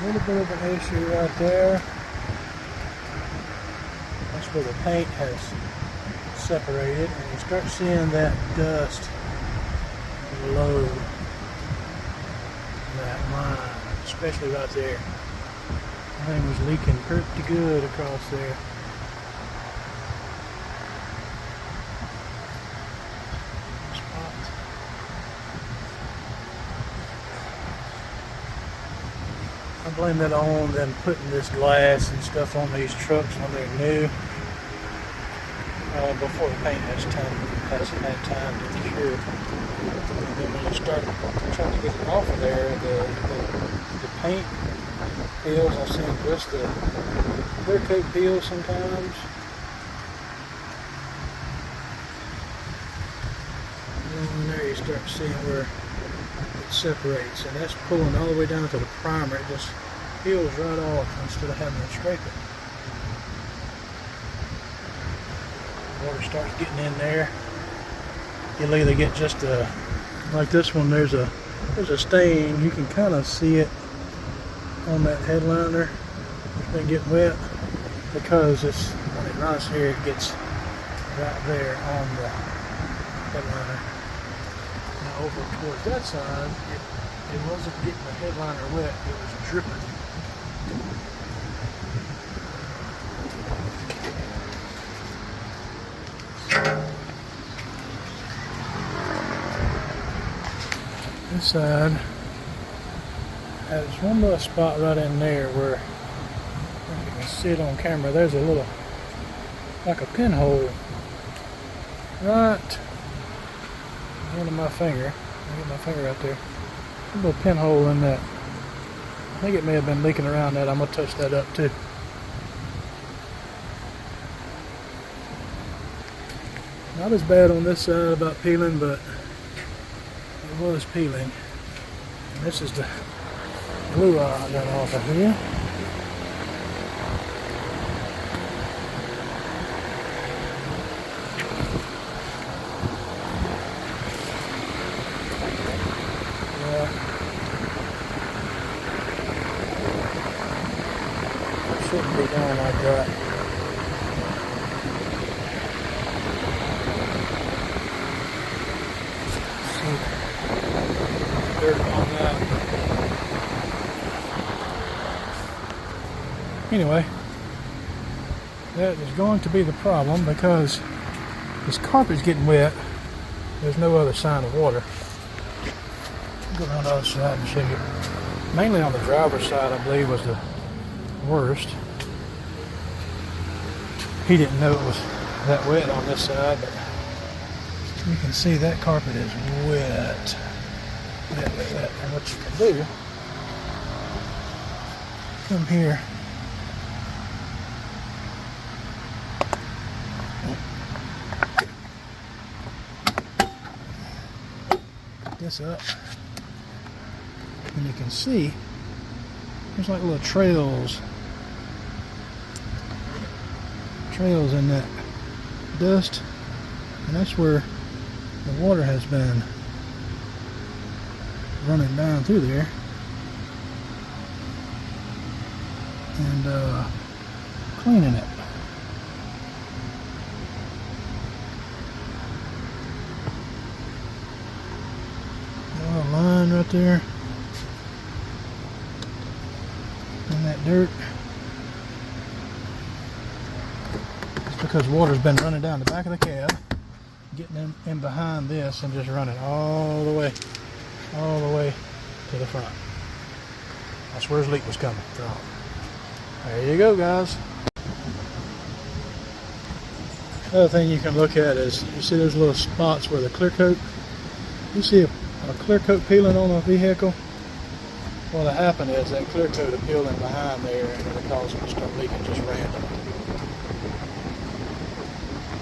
A little bit of an issue right there. That's where the paint has separated, and you start seeing that dust below that line, especially right there. The thing was leaking pretty good across there. I blame that on them putting this glass and stuff on these trucks when they're new, before the paint has had time to cure. And then when you start trying to get it off of there, the paint peels. I've seen just the clear coat peel sometimes. And then there you start seeing where it separates, and that's pulling all the way down to the primer. It just peels right off instead of having to scrape it. Water starts getting in there. You'll either get just a, like this one, there's a stain. You can kind of see it on that headliner. It's been getting wet because it's, when it runs here, it gets right there on the headliner. Now over towards that side, it wasn't getting the headliner wet, it was dripping. This side has one little spot right in there where, if you can see it on camera, there's a little, like a pinhole right under my finger. I get my finger right there. A little pinhole in that. I think it may have been leaking around that. I'm going to touch that up too. Not as bad on this side about peeling, but it was peeling. And this is the glue I got off of here. Shouldn't be going like that. See dirt on that. Anyway, that is going to be the problem because this carpet's getting wet. There's no other sign of water. Go around the other side and show you. Mainly on the driver's side, I believe, was the worst. He didn't know it was that wet on this side, but you can see that carpet is wet. Wet, wet, wet. And what you can do, come here. Pick this up. And you can see there's like little trails in that dust, and that's where the water has been running down through there and cleaning it. Got a little line right there in that dirt. Because water's been running down the back of the cab, getting in behind this and just running all the way to the front. That's where his leak was coming from. There you go, guys. Another thing you can look at is, you see those little spots where the clear coat, you see a clear coat peeling on a vehicle? What'll happen is that clear coat will peel in behind there and it'll cause it to start leaking just random.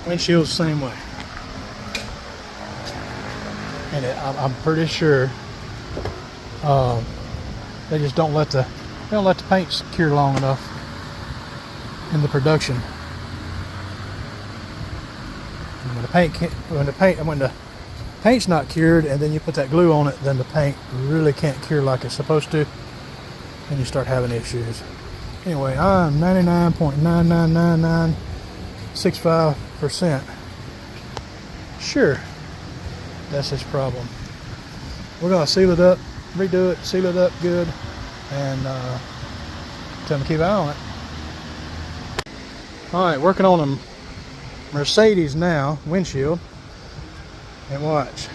Windshield's the same way, and I'm pretty sure they just don't let the paint cure long enough in the production. And when the paint's not cured, and then you put that glue on it, then the paint really can't cure like it's supposed to. and you start having issues. Anyway, I'm 99.99995% sure that's his problem. We're gonna seal it up, redo it, seal it up good, and tell him to keep an eye on it. Alright, working on a Mercedes now, windshield, and watch.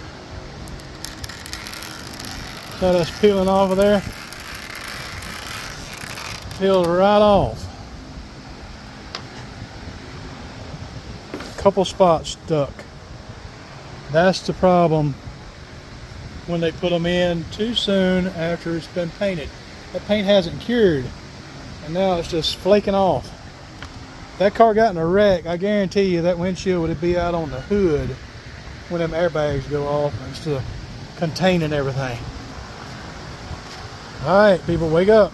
Got us peeling off of there. Peeled right off. Couple spots stuck. That's the problem when they put them in too soon after it's been painted. That paint hasn't cured, and now it's just flaking off. If that car got in a wreck, I guarantee you that windshield would be out on the hood when them airbags go off instead of containing everything. Alright, people, wake up.